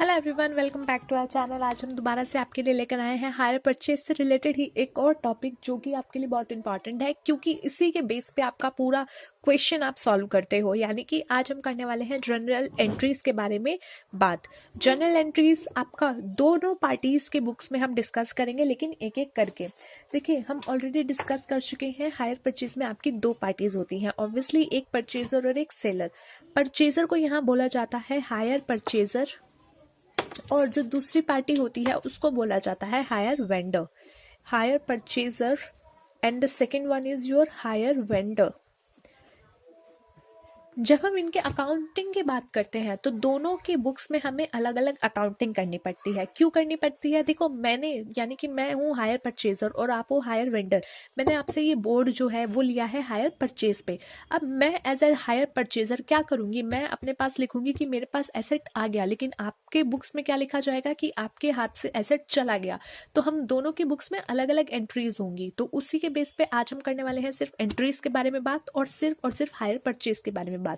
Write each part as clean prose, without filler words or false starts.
Hello everyone, welcome back to our channel. आज हम दोबारा से आपके लिए लेकर आए हैं हायर परचेज से रिलेटेड ही एक और टॉपिक जो कि आपके लिए बहुत इंपॉर्टेंट है, क्योंकि इसी के बेस पे आपका पूरा क्वेश्चन आप सॉल्व करते हो। यानी कि आज हम करने वाले हैं जर्नल एंट्रीज के बारे में बात। जर्नल एंट्रीज आपका दोनों पार्टीज के बुक्स में हम डिस्कस करेंगे, लेकिन एक एक करके। देखिए, हम ऑलरेडी डिस्कस कर चुके हैं हायर परचेज में आपकी दो पार्टीज होती हैं, ऑब्वियसली एक परचेजर और एक सेलर। परचेजर को यहाँ बोला जाता है हायर परचेजर, और जो दूसरी पार्टी होती है उसको बोला जाता है hire vendor. Hire purchaser and the second one is your hire vendor. जब हम इनके अकाउंटिंग की बात करते हैं तो दोनों के बुक्स में हमें अलग अलग अकाउंटिंग करनी पड़ती है। क्यों करनी पड़ती है? देखो, मैंने यानी कि मैं हूँ हायर परचेजर और आप हो हायर वेंडर। मैंने आपसे ये बोर्ड जो है वो लिया है हायर परचेज पे। अब मैं एज ए हायर परचेजर क्या करूंगी? मैं अपने पास लिखूंगी कि मेरे पास एसेट आ गया, लेकिन आपके बुक्स में क्या लिखा जाएगा कि आपके हाथ से एसेट चला गया। तो हम दोनों की बुक्स में अलग अलग एंट्रीज होंगी। तो उसी के बेस पे आज हम करने वाले हैं सिर्फ एंट्रीज के बारे में बात, और सिर्फ हायर परचेज के बारे में बात।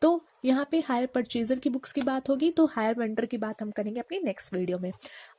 तो यहाँ पे हायर परचेजर की बुक्स की बात होगी, तो हायर वेंडर की बात हम करेंगे अपनी नेक्स्ट वीडियो में।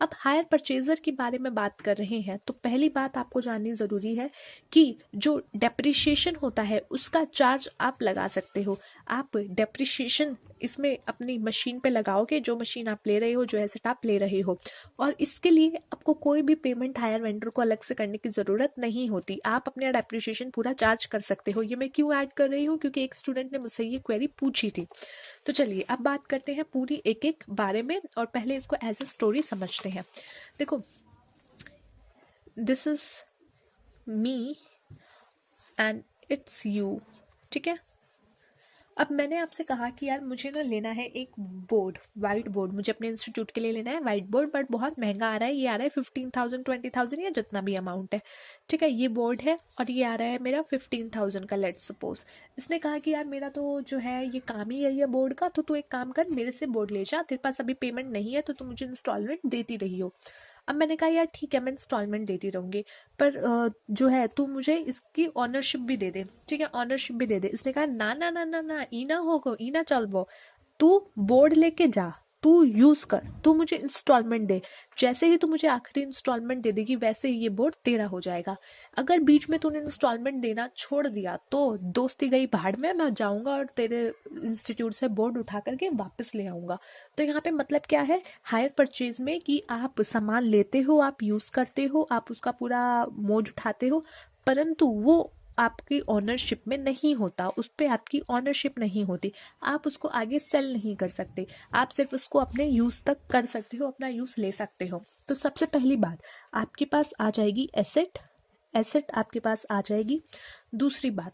अब हायर परचेजर के बारे में बात कर रहे हैं तो पहली बात आपको जाननी जरूरी है कि जो डेप्रिसिएशन होता है उसका चार्ज आप लगा सकते हो। आप डेप्रिसिएशन इसमें अपनी मशीन पे लगाओगे, जो मशीन आप ले रहे हो, जो एसेट आप ले रहे हो, और इसके लिए आपको कोई भी पेमेंट हायर वेंडर को अलग से करने की जरूरत नहीं होती। आप अपना डेप्रिसिएशन पूरा चार्ज कर सकते हो। ये मैं क्यों ऐड कर रही हूँ? क्योंकि एक स्टूडेंट ने मुझसे ये क्वेरी पूछी थी। तो चलिए अब बात करते हैं पूरी एक एक बारे में, और पहले इसको एज ए स्टोरी समझते हैं। देखो, this is me and it's you, ठीक है। अब मैंने आपसे कहा कि यार मुझे ना लेना है एक बोर्ड, वाइट बोर्ड। मुझे अपने इंस्टीट्यूट के लिए लेना है वाइट बोर्ड, बट बहुत महंगा आ रहा है। ये आ रहा है 15,000 20,000 या जितना भी अमाउंट है, ठीक है। ये बोर्ड है और ये आ रहा है मेरा 15,000 का, लेट्स सपोज। इसने कहा कि यार मेरा तो जो है ये काम ही है ये बोर्ड का, तो तू एक काम कर, मेरे से बोर्ड ले जा। तेरे पास अभी पेमेंट नहीं है तो तू मुझे इंस्टॉलमेंट देती रही हो। अब मैंने कहा यार ठीक है, मैं इंस्टॉलमेंट देती रहूंगी, पर जो है तू मुझे इसकी ऑनरशिप भी दे दे, ठीक है, ऑनरशिप भी दे दे। इसने कहा ना ना ना ना ना, ई ना होगो, ई ना चल वो, तू बोर्ड लेके जा, तू यूज कर, तू मुझे इंस्टॉलमेंट दे। जैसे ही तू मुझे आखिरी इंस्टॉलमेंट दे देगी वैसे ही ये बोर्ड तेरा हो जाएगा। अगर बीच में तूने इंस्टॉलमेंट देना छोड़ दिया तो दोस्ती गई भाड़ में, मैं जाऊंगा और तेरे इंस्टीट्यूट से बोर्ड उठा करके वापस ले आऊंगा। तो यहाँ पे मतलब क्या है हायर परचेज में, कि आप सामान लेते हो, आप यूज करते हो, आप उसका पूरा मौज उठाते हो, परंतु वो आपकी ऑनरशिप में नहीं होता, उस पर आपकी ऑनरशिप नहीं होती। आप उसको आगे सेल नहीं कर सकते, आप सिर्फ उसको अपने यूज तक कर सकते हो, अपना यूज ले सकते हो। तो सबसे पहली बात, आपके पास आ जाएगी एसेट, एसेट आपके पास आ जाएगी। दूसरी बात,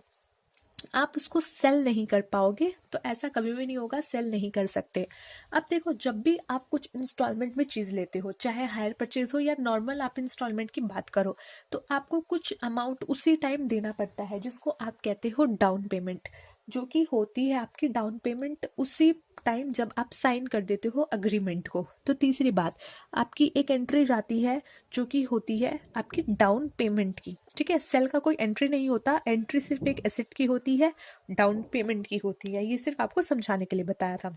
आप उसको सेल नहीं कर पाओगे, तो ऐसा कभी भी नहीं होगा, सेल नहीं कर सकते। अब देखो, जब भी आप कुछ इंस्टॉलमेंट में चीज लेते हो, चाहे हायर परचेज हो या नॉर्मल आप इंस्टॉलमेंट की बात करो, तो आपको कुछ अमाउंट उसी टाइम देना पड़ता है, जिसको आप कहते हो डाउन पेमेंट, जो कि होती है आपकी डाउन पेमेंट उसी टाइम जब आप साइन कर देते हो अग्रीमेंट को। तो तीसरी बात, आपकी एक एंट्री जाती है जो कि होती है आपकी डाउन पेमेंट की, ठीक है। सेल का कोई एंट्री नहीं होता, एंट्री सिर्फ एक एसेट की होती है, डाउन पेमेंट की होती है। ये सिर्फ आपको समझाने के लिए बताया था।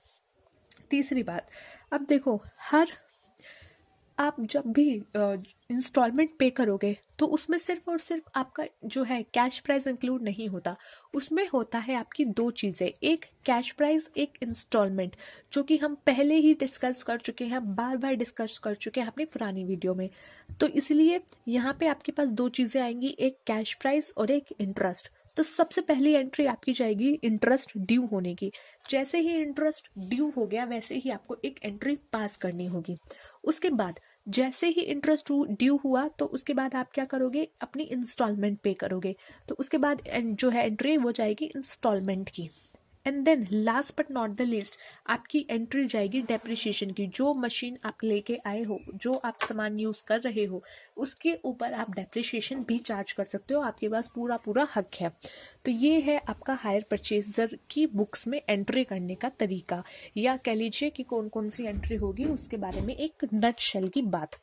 तीसरी बात, अब देखो, हर आप जब भी इंस्टॉलमेंट पे करोगे तो उसमें सिर्फ और सिर्फ आपका जो है कैश प्राइस इंक्लूड नहीं होता, उसमें होता है आपकी दो चीजें, एक कैश प्राइस, एक इंस्टॉलमेंट, जो कि हम पहले ही डिस्कस कर चुके हैं, बार बार डिस्कस कर चुके हैं अपनी पुरानी वीडियो में। तो इसलिए यहाँ पे आपके पास दो चीजें आएंगी, एक कैश प्राइस और एक इंटरेस्ट। तो सबसे पहली एंट्री आपकी जाएगी इंटरेस्ट ड्यू होने की। जैसे ही इंटरेस्ट ड्यू हो गया वैसे ही आपको एक एंट्री पास करनी होगी। उसके बाद जैसे ही इंटरेस्ट ड्यू हुआ तो उसके बाद आप क्या करोगे, अपनी इंस्टॉलमेंट पे करोगे। तो उसके बाद जो है एंट्री वो जाएगी इंस्टॉलमेंट की। And then last but not the least, आपकी एंट्री जाएगी डेप्रिसिएशन की। जो मशीन आप लेके आए हो, जो आप सामान यूज कर रहे हो, उसके ऊपर आप डेप्रिसिएशन भी चार्ज कर सकते हो, आपके पास पूरा पूरा हक है। तो ये है आपका हायर परचेजर की बुक्स में एंट्री करने का तरीका, या कह लीजिए कि कौन कौन सी एंट्री होगी उसके बारे में एक नटशेल की बात।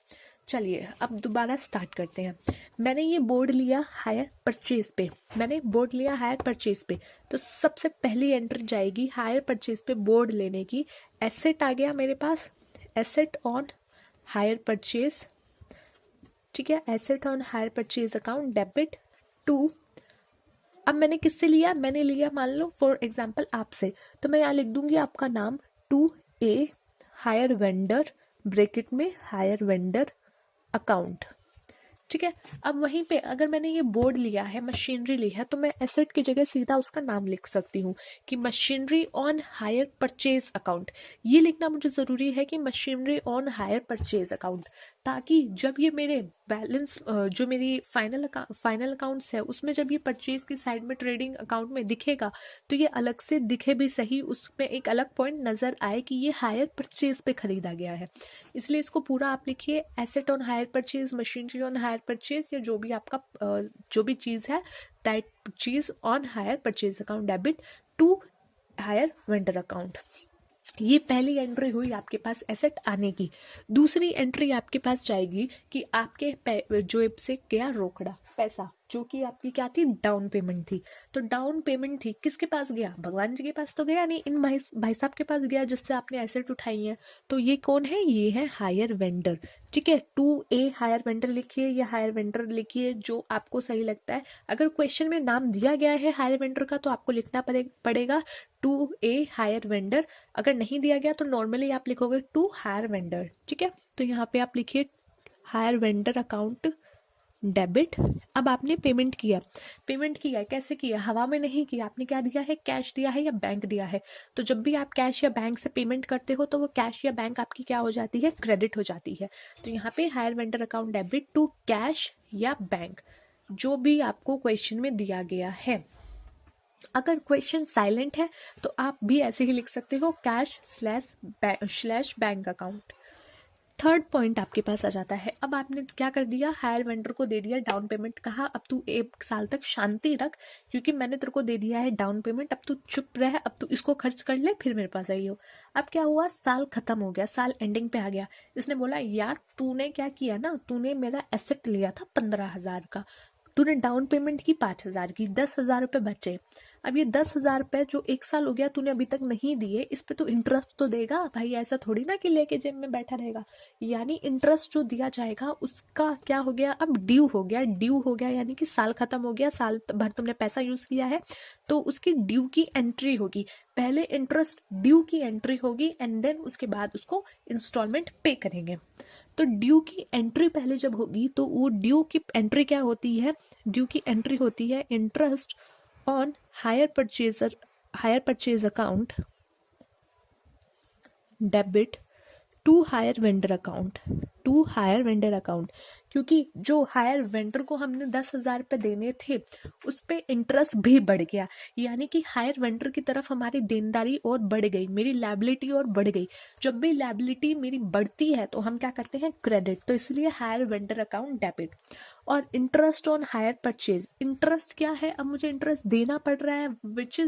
चलिए अब दोबारा स्टार्ट करते हैं। मैंने ये बोर्ड लिया हायर परचेज पे, मैंने बोर्ड लिया हायर परचेज पे, तो सबसे पहली एंट्री जाएगी हायर परचेज पे बोर्ड लेने की। एसेट आ गया मेरे पास, एसेट ऑन हायर परचेज, ठीक है, asset on hire purchase account debit to, अब मैंने किससे लिया, मैंने लिया मान लो फॉर एग्जाम्पल आपसे, तो मैं यहाँ लिख दूंगी आपका नाम, to a hire vendor bracket में हायर वेंडर अकाउंट, ठीक है। अब वहीं पे अगर मैंने ये बोर्ड लिया है, मशीनरी ली है, तो मैं एसेट की जगह सीधा उसका नाम लिख सकती हूँ कि machinery on hire purchase account. ये लिखना मुझे जरूरी है कि machinery on hire purchase account, ताकि जब ये मेरे बैलेंस जो मेरी फाइनल अकाउंट्स है उसमें जब ये परचेज की साइड में ट्रेडिंग अकाउंट में दिखेगा तो ये अलग से दिखे भी सही, उसमें एक अलग पॉइंट नजर आए कि ये हायर परचेज पे खरीदा गया है। इसलिए इसको पूरा आप लिखिए, asset on hire purchase, machinery on hire purchase, या जो भी आपका जो भी चीज है, दैट चीज on hire purchase account debit to hire vendor account. ये पहली एंट्री हुई आपके पास एसेट आने की। दूसरी एंट्री आपके पास जाएगी कि आपके जेब से गया रोकड़ा पैसा, जो कि आपकी क्या थी, डाउन पेमेंट थी। तो डाउन पेमेंट थी, किसके पास गया, भगवान जी के पास तो गया नहीं, इन भाई साहब के पास गया जिससे आपने एसेट उठाई है। तो ये कौन है, ये है हायर वेंडर, ठीक है। टू ए हायर वेंडर लिखिए या हायर वेंडर लिखिए, जो आपको सही लगता है। अगर क्वेश्चन में नाम दिया गया है हायर वेंडर का तो आपको लिखना पड़ेगा टू ए हायर वेंडर, अगर नहीं दिया गया तो नॉर्मली आप लिखोगे टू हायर वेंडर, ठीक है। तो यहाँ पे आप लिखिए हायर वेंडर अकाउंट डेबिट। अब आपने पेमेंट किया कैसे किया, हवा में नहीं किया, आपने क्या दिया है, कैश दिया है या बैंक दिया है। तो जब भी आप कैश या बैंक से पेमेंट करते हो तो वो कैश या बैंक आपकी क्या हो जाती है, क्रेडिट हो जाती है। तो यहाँ पे hire vendor account debit to cash या बैंक, जो भी आपको क्वेश्चन में दिया गया है। अगर क्वेश्चन साइलेंट है तो आप भी ऐसे ही लिख सकते हो, cash slash bank account. Third point आपके पास आ जाता है, अब आपने क्या कर दिया, हायर वेंडर को दे दिया डाउन पेमेंट, कहा अब तू 1 साल तक शांति रख, क्योंकि मैंने तेरे को दे दिया है डाउन पेमेंट, अब तू चुप रह, अब तू इसको खर्च कर ले, फिर मेरे पास आई हो। अब क्या हुआ, साल खत्म हो गया, साल एंडिंग पे आ गया। इसने बोला यार तूने क्या किया ना, तूने मेरा एसेट लिया था 15,000 का, तूने डाउन पेमेंट की 5,000 की, 10,000 रुपए बचे। अब ये 10,000 रुपए जो 1 साल हो गया तूने अभी तक नहीं दिए, इस पे तो इंटरेस्ट तो देगा भाई, ऐसा थोड़ी ना कि लेके जेब में बैठा रहेगा। यानी इंटरेस्ट जो दिया जाएगा उसका क्या हो गया, अब ड्यू हो गया, यानी कि साल खत्म हो गया, साल भर तुमने पैसा यूज किया है तो उसकी ड्यू की एंट्री होगी। पहले इंटरेस्ट ड्यू की एंट्री होगी एंड देन उसके बाद उसको इंस्टॉलमेंट पे करेंगे। तो ड्यू की एंट्री पहले जब होगी तो वो ड्यू की एंट्री क्या होती है, ड्यू की एंट्री होती है interest on hire purchase account debit to hire vendor account, क्योंकि जो हायर वेंडर को हमने 10,000 रुपए देने थे उस पे इंटरेस्ट भी बढ़ गया, यानी कि हायर वेंडर की तरफ हमारी देनदारी और बढ़ गई, मेरी लायबिलिटी और बढ़ गई। जब भी लायबिलिटी मेरी बढ़ती है तो हम क्या करते हैं, क्रेडिट, तो इसलिए हायर वेंडर अकाउंट डेबिट। और interest on hire purchase, interest क्या है, अब मुझे इंटरेस्ट देना पड़ रहा है, which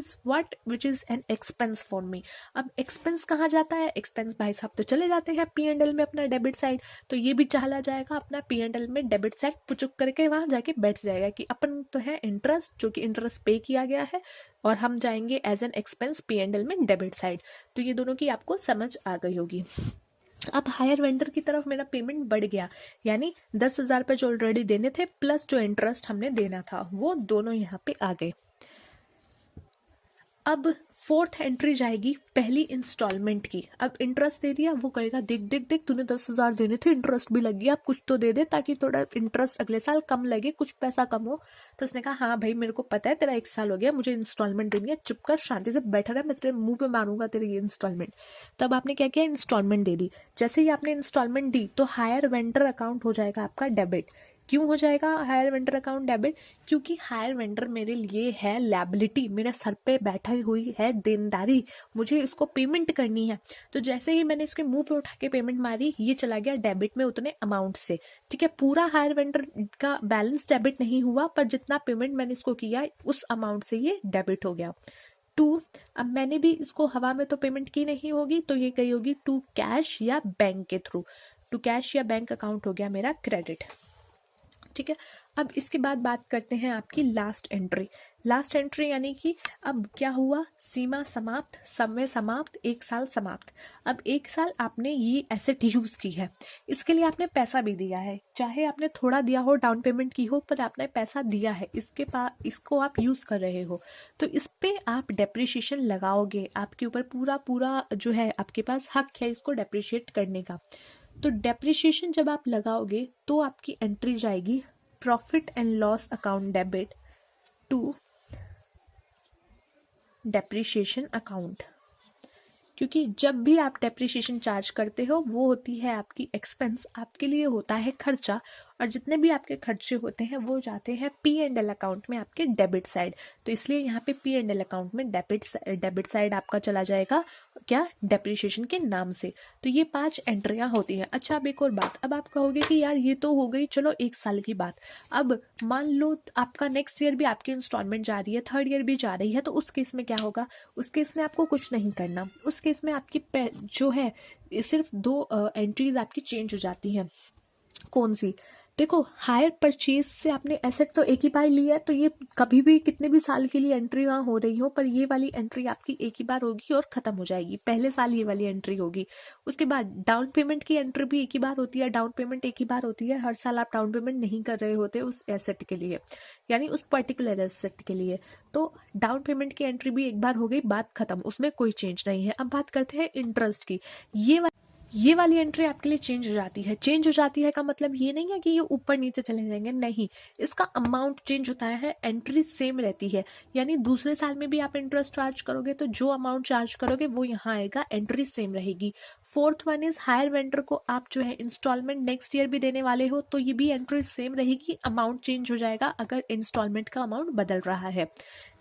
is an expense for me. अब एक्सपेंस कहाँ जाता है, एक्सपेंस भाई साहब तो चले जाते हैं P&L में अपना डेबिट साइड, तो ये भी चला जाएगा अपना P&L में डेबिट साइड, पुचुक करके वहां जाके बैठ जाएगा कि अपन तो है इंटरेस्ट, जो कि इंटरेस्ट पे किया गया है, और हम जाएंगे एज एन एक्सपेंस P&L में डेबिट साइड। तो ये दोनों की आपको समझ आ गई होगी। अब हायर वेंडर की तरफ मेरा पेमेंट बढ़ गया, यानी 10,000 रुपए जो ऑलरेडी देने थे प्लस जो इंटरेस्ट हमने देना था वो दोनों यहाँ पे आ गए। अब फोर्थ एंट्री जाएगी पहली इंस्टॉलमेंट की। अब इंटरेस्ट दे दिया, वो कहेगा देख देख देख तूने 10,000 देने थे, इंटरेस्ट भी लग गया, अब कुछ तो दे दे ताकि थोड़ा इंटरेस्ट अगले साल कम लगे, कुछ पैसा कम हो। तो उसने कहा हाँ भाई मेरे को पता है तेरा 1 साल हो गया, मुझे इंस्टॉलमेंट देनी है, चुप कर शांति से बैठा रहा, मैं तेरे मुंह पे मारूंगा तेरी ये इंस्टॉलमेंट। तब आपने क्या किया, इंस्टॉलमेंट दे दी। जैसे ही आपने इंस्टॉलमेंट दी तो हायर वेंडर अकाउंट हो जाएगा आपका डेबिट। क्यों हो जाएगा हायर वेंडर अकाउंट डेबिट, क्योंकि हायर वेंडर मेरे लिए है लैबिलिटी, मेरे सर पे बैठी हुई है देनदारी, मुझे इसको पेमेंट करनी है। तो जैसे ही मैंने इसके मुंह पे उठा के पेमेंट मारी, ये चला गया डेबिट में उतने अमाउंट से, ठीक है। पूरा हायर वेंडर का बैलेंस डेबिट नहीं हुआ, पर जितना पेमेंट मैंने इसको किया उस अमाउंट से ये डेबिट हो गया। टू, अब मैंने भी इसको हवा में तो पेमेंट की नहीं होगी, तो ये कही होगी टू कैश या बैंक के थ्रू, टू कैश या बैंक अकाउंट हो गया मेरा क्रेडिट, ठीक है। अब इसके बाद बात करते हैं आपकी लास्ट एंट्री। लास्ट एंट्री यानी कि अब क्या हुआ, सीमा समाप्त, समय समाप्त, 1 साल समाप्त। अब 1 साल आपने ये एसेट यूज की है, इसके लिए आपने पैसा भी दिया है, चाहे आपने थोड़ा दिया हो, डाउन पेमेंट की हो, पर आपने पैसा दिया है, इसको आप यूज कर रहे हो, तो इस पे आप डेप्रिसिएशन लगाओगे। आपके ऊपर पूरा पूरा जो है आपके पास हक है इसको डेप्रिशिएट करने का। तो डेप्रिसिएशन जब आप लगाओगे तो आपकी एंट्री जाएगी profit and loss account debit to depreciation account, क्योंकि जब भी आप डेप्रिसिएशन चार्ज करते हो वो होती है आपकी एक्सपेंस, आपके लिए होता है खर्चा, और जितने भी आपके खर्चे होते हैं वो जाते हैं P&L अकाउंट में आपके डेबिट साइड। तो इसलिए यहाँ पे P&L अकाउंट में डेबिट साइड आपका चला जाएगा क्या, डेप्रिसिएशन के नाम से। तो ये 5 एंट्रियां होती हैं। अच्छा, अब एक और बात, अब आप कहोगे कि यार ये तो हो गई चलो 1 साल की बात, अब मान लो आपका नेक्स्ट ईयर भी आपकी इंस्टॉलमेंट जा रही है, थर्ड ईयर भी जा रही है, तो उस केस में क्या होगा, उस केस में आपको कुछ नहीं करना। उस केस में आपकी जो है सिर्फ 2 एंट्रीज आपकी चेंज हो जाती हैं। कौन सी, देखो, हायर परचेज से आपने एसेट तो एक ही बार लिया है, तो ये कभी भी कितने भी साल के लिए एंट्री वहां हो रही हो, पर ये वाली एंट्री आपकी एक ही बार होगी और खत्म हो जाएगी। पहले साल ये वाली एंट्री होगी। उसके बाद डाउन पेमेंट की एंट्री भी एक ही बार होती है, डाउन पेमेंट एक ही बार होती है, हर साल आप डाउन पेमेंट नहीं कर रहे होते उस एसेट के लिए, यानी उस पर्टिकुलर एसेट के लिए। तो डाउन पेमेंट की एंट्री भी एक बार हो गई, बात खत्म, उसमें कोई चेंज नहीं है। अब बात करते हैं इंटरेस्ट की। ये वाली एंट्री आपके लिए चेंज हो जाती है। चेंज हो जाती है का मतलब ये नहीं है कि ये ऊपर नीचे चले जाएंगे, नहीं, इसका अमाउंट चेंज होता है, एंट्री सेम रहती है। यानी दूसरे साल में भी आप इंटरेस्ट चार्ज करोगे तो जो अमाउंट चार्ज करोगे वो यहाँ आएगा, एंट्री सेम रहेगी। Fourth one is higher vendor को आप जो है इंस्टॉलमेंट नेक्स्ट ईयर भी देने वाले हो, तो ये भी एंट्री सेम रहेगी, अमाउंट चेंज हो जाएगा अगर इंस्टॉलमेंट का अमाउंट बदल रहा है।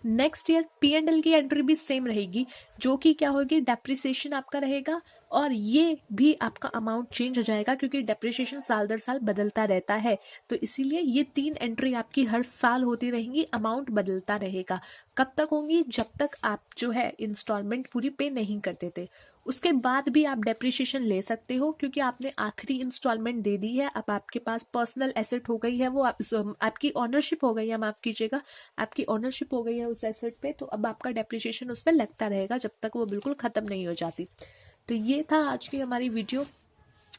नेक्स्ट ईयर P&L की एंट्री भी सेम रहेगी, जो कि क्या होगी, डेप्रिसिएशन आपका रहेगा, और ये भी आपका अमाउंट चेंज हो जाएगा क्योंकि डेप्रिसिएशन साल दर साल बदलता रहता है। तो इसीलिए ये 3 एंट्री आपकी हर साल होती रहेंगी, अमाउंट बदलता रहेगा। कब तक होंगी, जब तक आप जो है इंस्टॉलमेंट पूरी पे नहीं कर देते। उसके बाद भी आप डेप्रिसिएशन ले सकते हो क्योंकि आपने आखिरी इंस्टॉलमेंट दे दी है, अब आपके पास पर्सनल एसेट हो गई है, वो आपकी ऑनरशिप हो गई है, माफ कीजिएगा, आपकी ऑनरशिप हो गई है उस एसेट पे, तो अब आपका डेप्रिसिएशन उस पर लगता रहेगा जब तक वो बिल्कुल खत्म नहीं हो जाती। तो ये था आज की हमारी वीडियो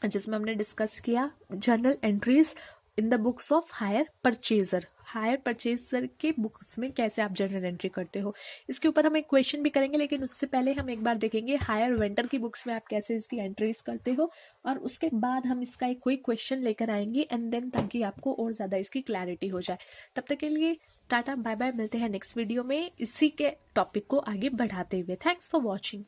जिसमें हमने डिस्कस किया journal entries in the books of hire purchaser. Hire purchaser के बुक्स में कैसे आप जर्नल एंट्री करते हो, इसके ऊपर हम एक क्वेश्चन भी करेंगे, लेकिन उससे पहले हम एक बार देखेंगे हायर वेंडर की बुक्स में आप कैसे इसकी एंट्रीज करते हो, और उसके बाद हम इसका एक कोई क्वेश्चन लेकर आएंगे एंड देन, ताकि आपको और ज्यादा इसकी क्लैरिटी हो जाए। तब तक के लिए टाटा बाय बाय, मिलते हैं नेक्स्ट वीडियो में इसी के टॉपिक को आगे बढ़ाते हुए। Thanks for watching.